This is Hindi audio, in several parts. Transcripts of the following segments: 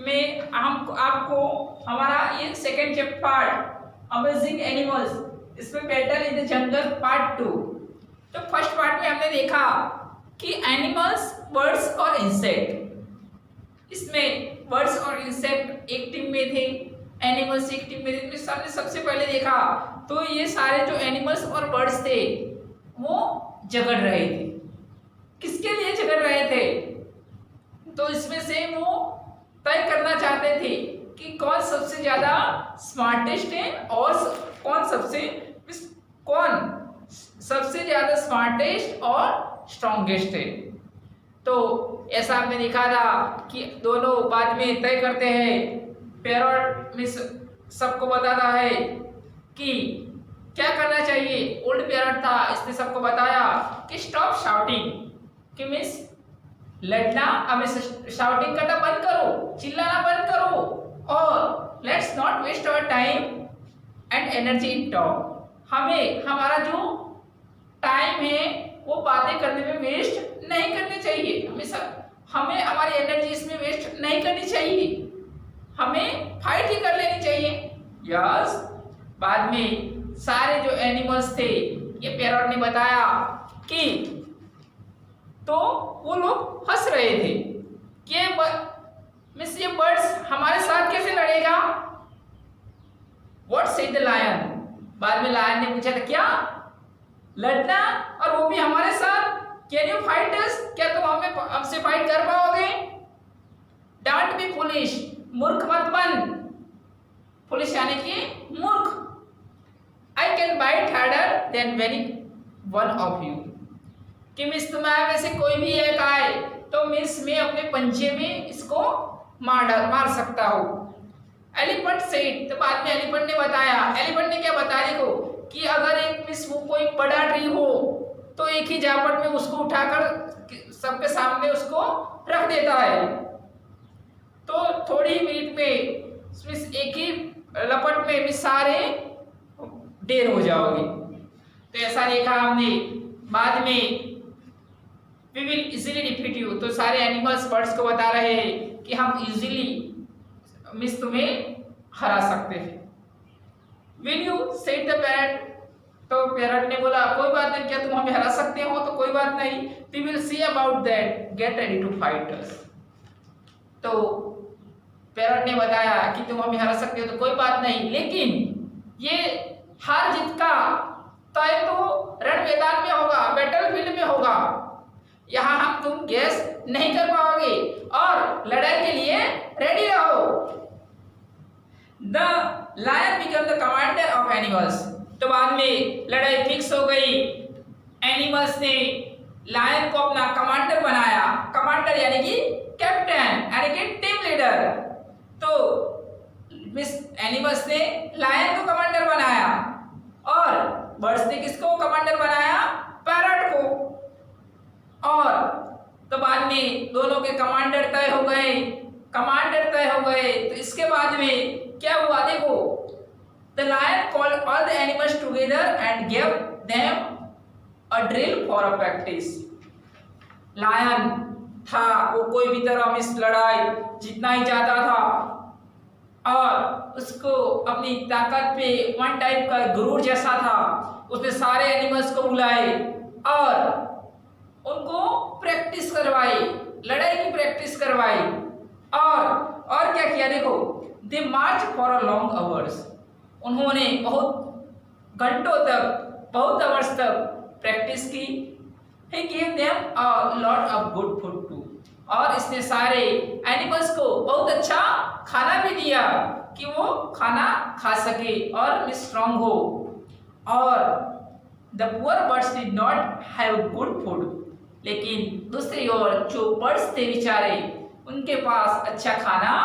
में हम आपको हमारा ये second chapter part amazing animals, इसमें battle in the jungle part 2। तो फर्स्ट पार्ट में हमने देखा कि एनिमल्स, बर्ड्स और इंसेक्ट, इसमें बर्ड्स और इंसेक्ट एक टीम में थे, एनिमल्स एक टीम में थे। तो हमने सबसे पहले देखा तो ये सारे जो एनिमल्स और बर्ड्स थे वो झगड़ रहे थे। किसके लिए झगड़ रहे थे? तो इसमें से वो तय करना चाहते थे कि कौन सबसे ज्यादा स्मार्टेस्ट है और कौन सबसे ज्यादा स्मार्टेस्ट और स्ट्रॉन्गेस्ट है। तो ऐसा हमने देखा था कि दोनों बाद में तय करते हैं। पैरॉट में सबको बताता है कि क्या करना चाहिए। ओल्ड पैरॉट था, इसने सबको बताया कि स्टॉप शाउटिंग, कि मीन्स लड़ना, अब शाउटिंग करना बंद करो, चिल्लाना बंद करो, और let's not waste our time and energy in talk. हमें हमारा जो टाइम है वो बातें करने में वेस्ट नहीं करनी चाहिए। हमें हमारी एनर्जी इसमें वेस्ट नहीं करनी चाहिए, हमें फाइट ही कर लेनी चाहिए। यस, बाद में सारे जो एनिमल्स थे, ये पैरॉट ने बताया कि, तो वो लोग हंस रहे थे कि ये बर्ड्स हमारे साथ कैसे लड़ेगा। व्हाट सेड द लायन, बाद में लायन ने पूछा था क्या लड़ना, और वो भी हमारे साथ। कैन यू फाइट अस, क्या तुम हमसे फाइट कर पाओगे? डोंट बी फुलिश, मूर्ख मत बन। फुलिश यानी कि मूर्ख। I can bite harder than any one of you, कि मिस तुम्हारे में से कोई भी एक आए तो मिस मैं अपने पंजे में इसको मार सकता हूँ। एलिफेंट सेड, तो बाद में एलिफेंट ने बताया, एलिफेंट ने क्या बताया, देखो कि अगर एक मिस वो कोई बड़ा ट्री हो तो एक ही झापट में उसको उठाकर सबके सामने उसको रख देता है, तो थोड़ी मिनट में मिस एक ही लपट में मिस सारे ढेर हो जाओगे। तो ऐसा देखा हमने। बाद में We will easily defeat you, तो सारे एनिमल्स बर्ड्स को बता रहे हैं कि हम इजीली मिस तुम्हें हरा सकते हैं। Will you, said the parrot, तो पैरट ने बोला कोई बात नहीं, क्या तुम हमें हरा सकते हो? तो कोई बात नहीं, we will see about that, get ready to fight us। तो पैरट ने बताया कि तुम हमें हरा सकते हो तो कोई बात नहीं, लेकिन ये हार जीत का तय तो रण मैदान में होगा, बैटलफील्ड में होगा। यहाँ हम तुम गैस नहीं कर पाओगे और लड़ाई के लिए रेडी रहो। The lion become the commander of animals, तो बाद में लड़ाई फिक्स हो गई। एनिमल्स ने लायन को अपना कमांडर बनाया। कमांडर यानी कि कैप्टन, यानी कि टीम लीडर। तो मिस एनिमल्स ने लायन को कमांडर बनाया और बर्ड्स ने किसको कमांडर बनाया? पैरट को। और तो बाद में दोनों के कमांडर तय हो गए। तो इसके बाद में क्या हुआ, देखो, the lion called all the animals together and give them a drill for a practice. Lion था, वो कोई भी तरह मिस लड़ाई जीतना ही चाहता था और उसको अपनी ताकत पे वन टाइप का गुरूर जैसा था। उसने सारे एनिमल्स को बुलाए और उनको प्रैक्टिस करवाई, लड़ाई की प्रैक्टिस करवाई। और क्या किया, देखो, दे मार्च फॉर अ लॉन्ग आवर्स, उन्होंने बहुत घंटों तक, बहुत आवर्स तक प्रैक्टिस की। He gave them a lot of good food too, और इसने सारे एनिमल्स को बहुत अच्छा खाना भी दिया कि वो खाना खा सके और स्ट्रॉन्ग हो। और the poor birds did not have good food, लेकिन दूसरी ओर जो बर्ड्स थे बेचारे, उनके पास अच्छा खाना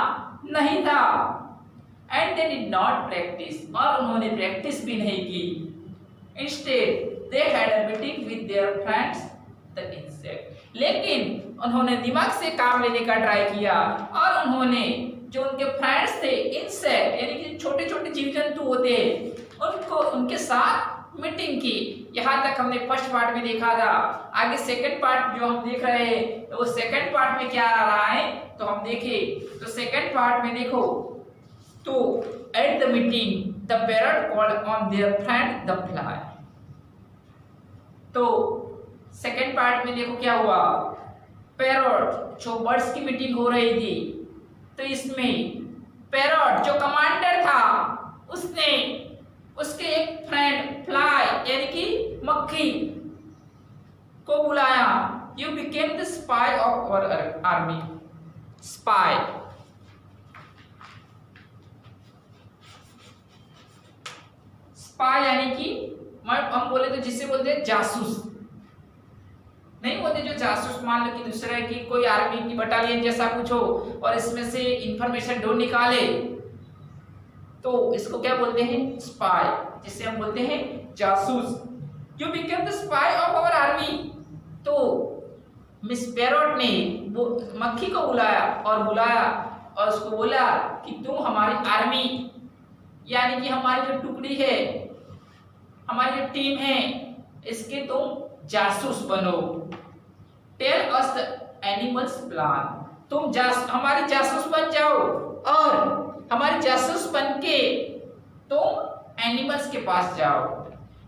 नहीं था। And they did not practice, और उन्होंने प्रैक्टिस भी नहीं की। Instead they had a meeting with their friends the insect, लेकिन उन्होंने दिमाग से काम लेने का ट्राई किया और उन्होंने जो उनके फ्रेंड्स थे इंसेक्ट, यानी कि छोटे छोटे जीव जंतु होते हैं, उनको उनके साथ मीटिंग की। यहाँ तक हमने फर्स्ट पार्ट में देखा था। आगे सेकंड पार्ट जो हम देख रहे हैं तो वो सेकंड पार्ट में क्या आ रहा है तो हम देखें तो सेकंड पार्ट में देखो तो at the meeting the parrot called on their friend the fly. तो सेकंड पार्ट में देखो क्या हुआ, पैरट जो बर्ड्स की मीटिंग हो रही थी तो इसमें पैरट जो कमांडर था उसने उसके एक फ्रेंड फ्लाई यानी कि मक्खी को बुलाया। You became the spy of our army. Spy spy यानी कि हम बोले तो जिसे बोलते हैं जासूस, नहीं बोलते जो जासूस मान लो कि दूसरे की कोई आर्मी की बटालियन जैसा कुछ हो और इसमें से इंफॉर्मेशन ढूंढ निकाले तो इसको क्या बोलते हैं, स्पाई, जिसे हम बोलते हैं जासूस। You became the spy of our army. तो मिस पैरट ने वो मक्खी को बुलाया और उसको बोला कि तुम हमारी आर्मी यानी कि हमारी जो टुकड़ी है, हमारी जो टीम है, इसके तुम जासूस बनो। Tell us the animals plan. तुम हमारी जासूस बन जाओ और हमारी जासूस बन के तुम एनिमल्स के पास जाओ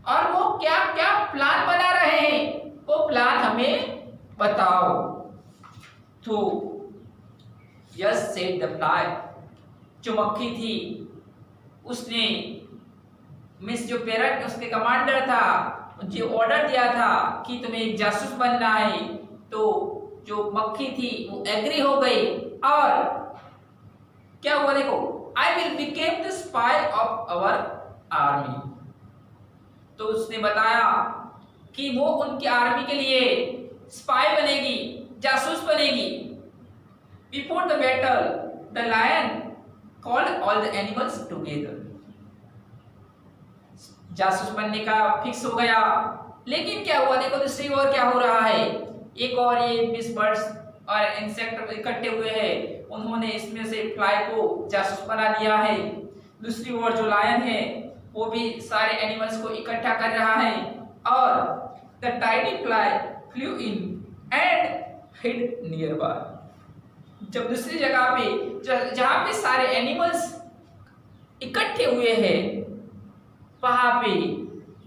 और वो क्या क्या प्लान बना रहे हैं वो प्लान हमें बताओ। तो यस सेड द फ्लाई। जो मक्खी थी उसने मिस जो पैरट उसके कमांडर था जो ऑर्डर दिया था कि तुम्हें एक जासूस बनना है, तो जो मक्खी थी वो एग्री हो गई और क्या हुआ देखो, I will became the spy of our army. तो उसने बताया कि वो उनकी आर्मी के लिए स्पाई बनेगी, जासूस बनेगी। Before the battle the lion called all the animals together. जासूस बनने का फिक्स हो गया, लेकिन क्या हुआ देखो दूसरी ओर क्या हो रहा है, एक और ये मिस बर्ड्स और इंसेक्ट इकट्ठे हुए हैं, उन्होंने इसमें से फ्लाई को जासूस बना लिया है। दूसरी ओर जो लायन है वो भी सारे एनिमल्स को इकट्ठा कर रहा है और the tiny fly flew in and hid nearby. जब दूसरी जगह पे जहां पे सारे एनिमल्स इकट्ठे हुए हैं वहां पे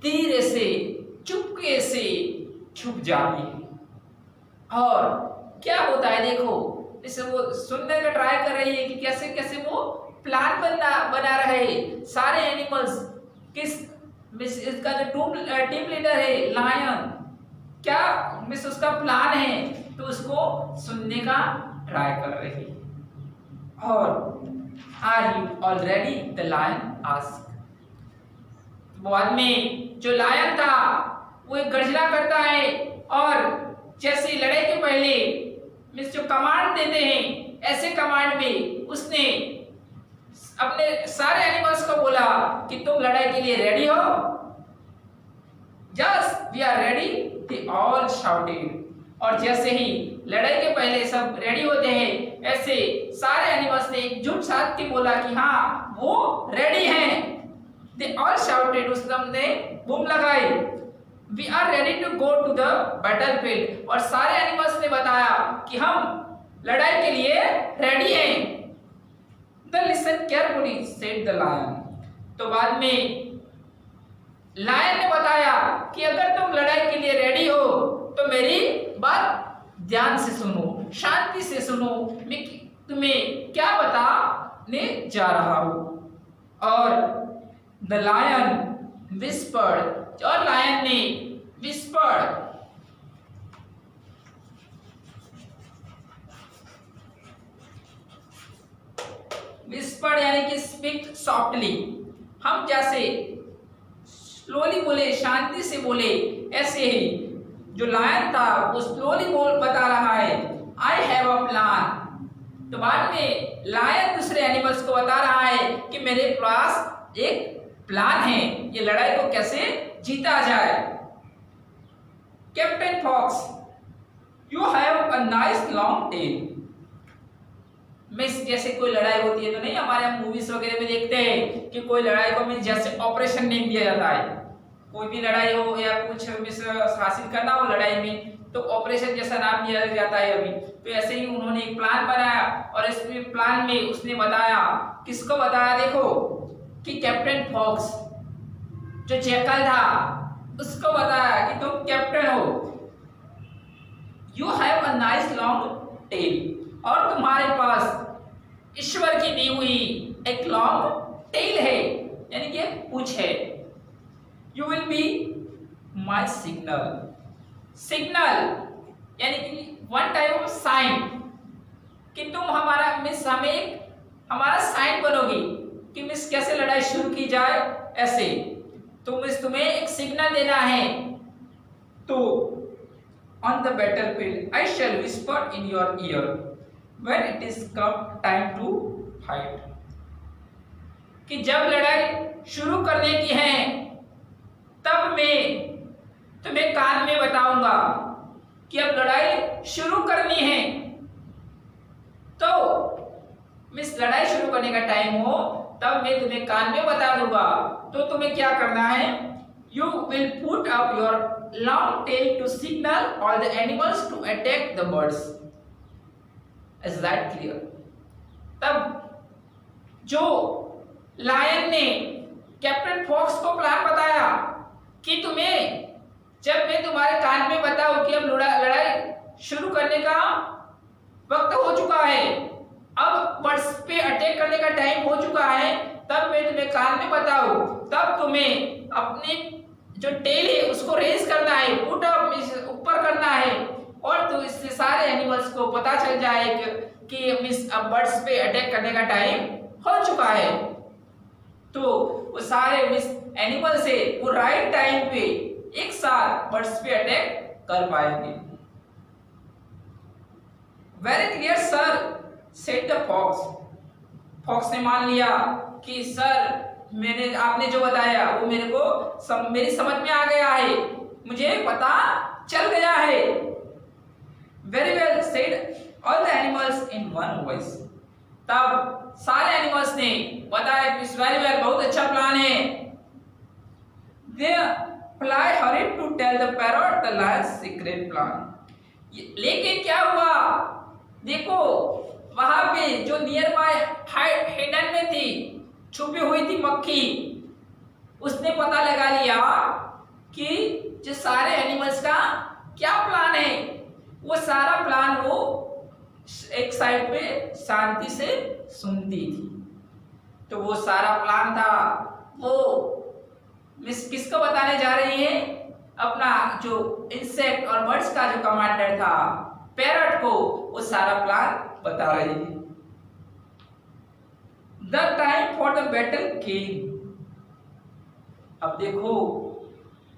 धीरे से चुपके से छुप जाती है। और क्या होता है देखो, जैसे वो सुनने का ट्राई कर रही है कि कैसे कैसे वो प्लान बना रहे हैं सारे एनिमल्स। मिस इसका जो टीम लीडर है लायन, क्या मिस उसका प्लान है तो उसको सुनने का ट्राई कर रही है। और are you already the lion ask. बाद में जो लायन था वो एक गर्जना करता है और जैसे लड़ाई के पहले मिस जो कमांड देते हैं ऐसे कमांड में उसने अपने सारे एनिमल्स को बोला कि तुम लड़ाई के लिए रेडी हो। Just we are ready, they all shouted. और जैसे ही लड़ाई के पहले सब रेडी होते हैं ऐसे सारे एनिमल्स ने एकजुट साथ के बोला कि हाँ वो रेडी हैं। दे ऑल शाउटेड, उसने बूम लगाई, we are ready to go to the battlefield. और सारे एनिमल्स ने बताया कि हम लड़ाई के लिए रेडी हैं। The listen carefully said the lion. तो बाद में लायन ने बताया कि अगर तुम लड़ाई के लिए रेडी हो तो मेरी बात ध्यान से सुनो, शांति से सुनो, मैं तुम्हें क्या बताने जा रहा हूं। और द लायन विस्पर्ड, और लायन ने विस्पर्ड, विस्पर्ड यानी कि स्पीक सॉफ्टली। हम जैसे स्लोली बोले, शांति से बोले, ऐसे ही जो लायन था वो स्लोली बता रहा है आई हैव अ प्लान। तो बाद में लायन दूसरे एनिमल्स को बता रहा है कि मेरे पास एक प्लान है, ये लड़ाई को कैसे जीता जाए। Captain fox, you have a nice long tail. Miss जैसे कोई लड़ाई होती है तो नहीं, हमारे हम मूवीज वगैरह में देखते हैं कि कोई लड़ाई को मिस जैसे ऑपरेशन नेम दिया जाता है कोई भी लड़ाई हो या कुछ मिस हासिल करना हो लड़ाई में, तो ऑपरेशन जैसा नाम दिया जाता है अभी। तो ऐसे ही उन्होंने एक प्लान बनाया और इस प्लान में उसने बताया, किसको बताया देखो, कि कैप्टन फॉक्स जो जैकल था उसको बताया कि तुम कैप्टन हो, you have a nice long tell, और तुम्हारे पास ईश्वर की दी हुई एक लॉन्ग टेल है, यानी कि पूंछ है। You will be my signal, signal यानी कि वन टाइप ऑफ साइन, कि तुम हमारा मिस हमें हमारा साइन बनोगी कि मिस कैसे लड़ाई शुरू की जाए ऐसे, तो मिस तुम्हें एक सिग्नल देना है। तो on the battlefield I shall whisper in your ear when it is come time to fight, कि जब लड़ाई शुरू करने की है तब मैं तुम्हें कान में बताऊंगा कि अब लड़ाई शुरू करनी है। तो मिस लड़ाई शुरू करने का टाइम हो तब मैं तुम्हें कान में बता दूंगा। तो तुम्हें क्या करना है, you will put up your long tail to signal all the animals to attack the birds. Is that clear? तब जो लायन ने कैप्टन फॉक्स को प्लान बताया कि तुम्हें जब मैं तुम्हारे कान में बताऊं कि अब लड़ाई शुरू करने का वक्त हो चुका है, अब बर्ड्स पे अटैक करने का टाइम हो चुका है, तब मैं तुम्हें कान में बताऊं, तब तुम्हें अपने जो टेल है उसको रेज करना है, पुट अप ऊपर करना है, और तो इससे सारे एनिमल्स को पता चल जाए कि मिस अब बर्ड्स पे अटैक करने का टाइम हो चुका है। तो वो सारे मिस एनिमल से वो राइट टाइम पे एक साथ बर्ड्स पे अटैक कर पाएंगे। Very clear sir, said the fox. Fox ने मान लिया कि सर मैंने आपने जो बताया वो मेरे को मेरी समझ में आ गया है, मुझे पता चल गया है। Very well said all the animals in one voice. तब सारे एनिमल्स ने बताया कि वेरी वेल, बहुत अच्छा प्लान है। They fly hurried to tell the parrot the lions secret plan. लेकिन क्या हुआ देखो, वहां पे जो नियर बाय हिडन में थी, छुपी हुई थी मक्खी, उसने पता लगा लिया कि जो सारे एनिमल्स का क्या प्लान है। वो सारा प्लान वो एक साइड पे शांति से सुनती थी। तो वो सारा प्लान था वो मिस किसको बताने जा रही है, अपना जो इंसेक्ट और बर्ड्स का जो कमांडर था पैरट को वो सारा प्लान बता रही है। The time for the battle came. अब देखो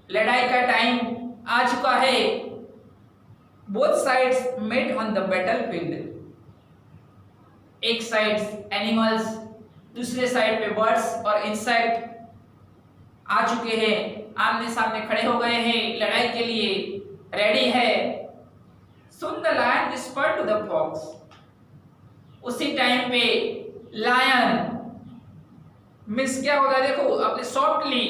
लड़ाई का टाइम आ चुका है। Both sides met on the battlefield. एक साइड एनिमल्स, दूसरे साइड पे बर्ड्स और इंसेक्ट आ चुके हैं, आमने सामने खड़े हो गए हैं, लड़ाई के लिए रेडी है। Soon the lion whispered to the fox. उसी टाइम पे लायन मिस क्या होता है देखो, अपने सॉफ्टली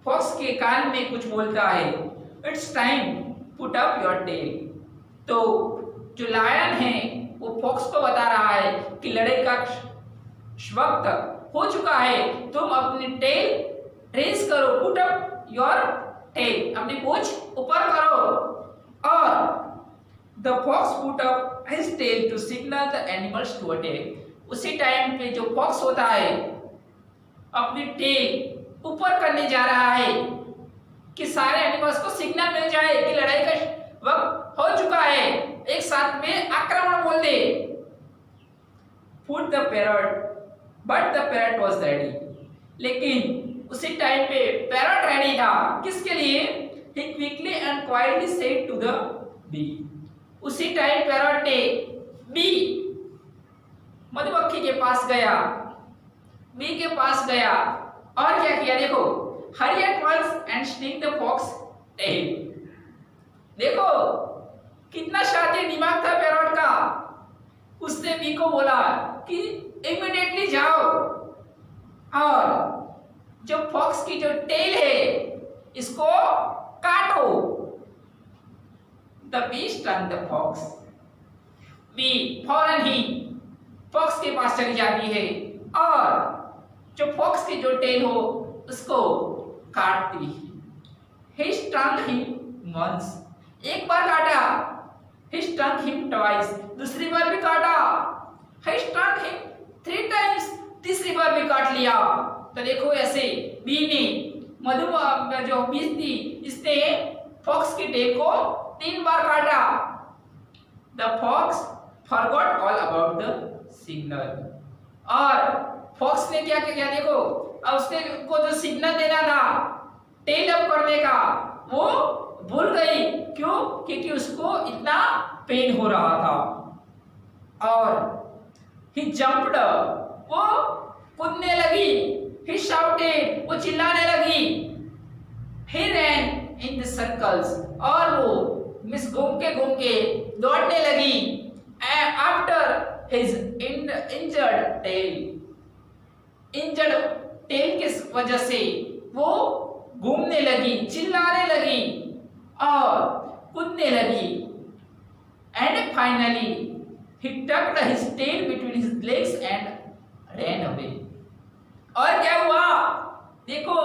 फॉक्स के कान में कुछ बोलता है, it's time put up your tail. तो जो लायन है वो फॉक्स को बता रहा है कि लड़ाई का वक्त हो चुका है, तुम अपनी टेल रेज करो, पुट अप योर टेल, अपनी पूंछ ऊपर करो। और the fox put up his tail to signal the animals to attack. उसी टाइम पे जो फॉक्स होता है अपनी टेल ऊपर करने जा रहा है कि सारे एनिमल्स को सिग्नल मिल जाए कि लड़ाई का वक्त हो चुका है, एक साथ में आक्रमण बोल दे। Put the parrot, but the parrot was ready. लेकिन उसी टाइम पे पैरट रेडी था, किसके लिए? He quickly and quietly said to the bee। उसी टाइम पैरट ने बी मधुमक्खी के पास गया, बी के पास गया और क्या किया देखो, hurry at once and sting the fox tail। देखो कितना शातिर दिमाग था पैरट का। उसने बी को बोला कि इमीडिएटली जाओ और जो फॉक्स की जो टेल है इसको काटो। The bee stung the fox. Bee फौरन ही फॉक्स के पास चली जाती है और जो फॉक्स की जो टेल हो उसको काटती है। He stung him once, एक बार काटा। He stung him twice, दूसरी बार भी काटा। He stung him 3 times, तीसरी बार भी काट लिया। तो देखो ऐसे बी ने मधु जो बीज थी इसने फॉक्स की टेल को 3 बार काटा। The fox forgot all about the signal, और फॉक्स ने क्या किया देखो, अब उसने को जो सिग्नल देना था टेल अप करने का वो भूल गई। क्यों? क्योंकि उसको इतना पेन हो रहा था। और ही जंप्ड, वो कूदने लगी। ही शाउटेड, वो चिल्लाने लगी। ही रैन इन द सर्कल्स, और वो मिस घूम के दौड़ने लगी। After his injured tail, injured tail की वजह से वो घूमने लगी, चिल्लाने लगी और कूदने लगी। And finally he tucked his tail between his legs and ran away. और क्या हुआ देखो,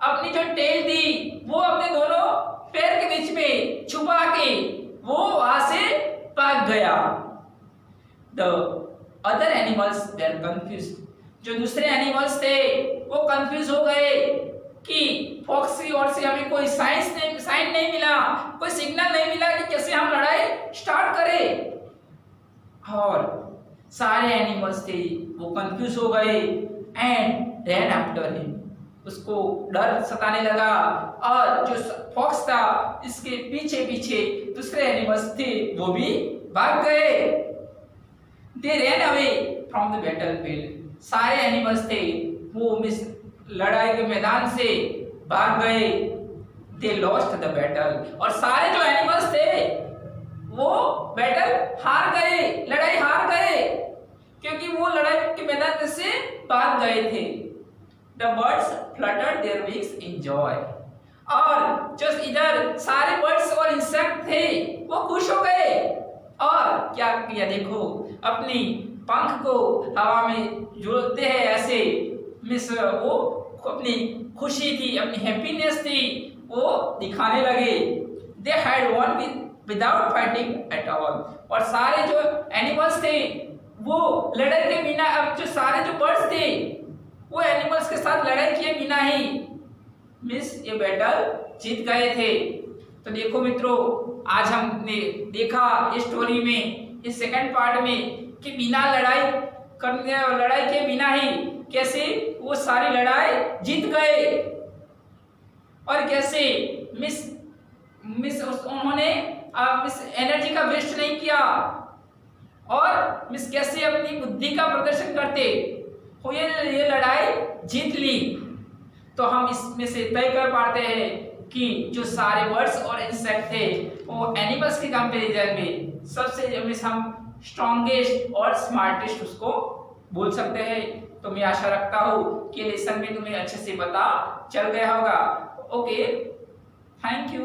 अपनी जो टेल थी वो अपने दोनों पैर के बीच में छुपा के वो वहां से भाग गया। The other animals were confused, जो दूसरे एनिमल्स थे वो कंफ्यूज हो गए कि फॉक्स की ओर से हमें कोई साइन नहीं मिला, कोई सिग्नल नहीं मिला कि कैसे हम लड़ाई स्टार्ट करें। और सारे एनिमल्स थे वो कंफ्यूज हो गए एंड रैन आफ्टर हिम, उसको डर सताने लगा। और जो फॉक्स था इसके पीछे पीछे दूसरे एनिमल्स थे वो भी भाग गए। They ran away from the battlefield, सारे एनिमल्स थे वो मिस लड़ाई के मैदान से भाग गए। दे लॉस्ट द बैटल, और सारे जो एनिमल्स थे वो बैटल हार गए, लड़ाई हार गए, क्योंकि वो लड़ाई के मैदान से भाग गए थे। The birds fluttered their wings in joy, और जो इधर सारे बर्ड्स और इंसेक्ट थे वो खुश हो गए। और क्या किया देखो, अपनी पंख को हवा में जोड़ते हैं ऐसे, मिस वो अपनी खुशी थी, अपनी हैप्पीनेस थी वो दिखाने लगे। They had one without fighting at all, और सारे जो एनिमल्स थे वो लड़ाई के बिना, अब जो सारे जो बर्ड्स थे वो एनिमल्स के साथ लड़ाई किए बिना ही मिस ये बैटल जीत गए थे। तो देखो मित्रों, आज हमने देखा इस स्टोरी में, इस सेकंड पार्ट में, कि बिना लड़ाई के बिना ही कैसे वो सारी लड़ाई जीत गए, और कैसे उन्होंने मिस एनर्जी का वेस्ट नहीं किया, और मिस कैसे अपनी बुद्धि का प्रदर्शन करते हुए ये लड़ाई जीत ली। तो हम इसमें से तय कर पाते हैं कि जो सारे बर्ड्स और इंसेक्ट थे वो एनिमल्स के कंपैरिजन में सबसे हम स्ट्रॉन्गेस्ट और स्मार्टेस्ट उसको बोल सकते हैं। तो मैं आशा रखता हूँ कि लेसन में तुम्हें अच्छे से पता चल गया होगा। Okay, thank you.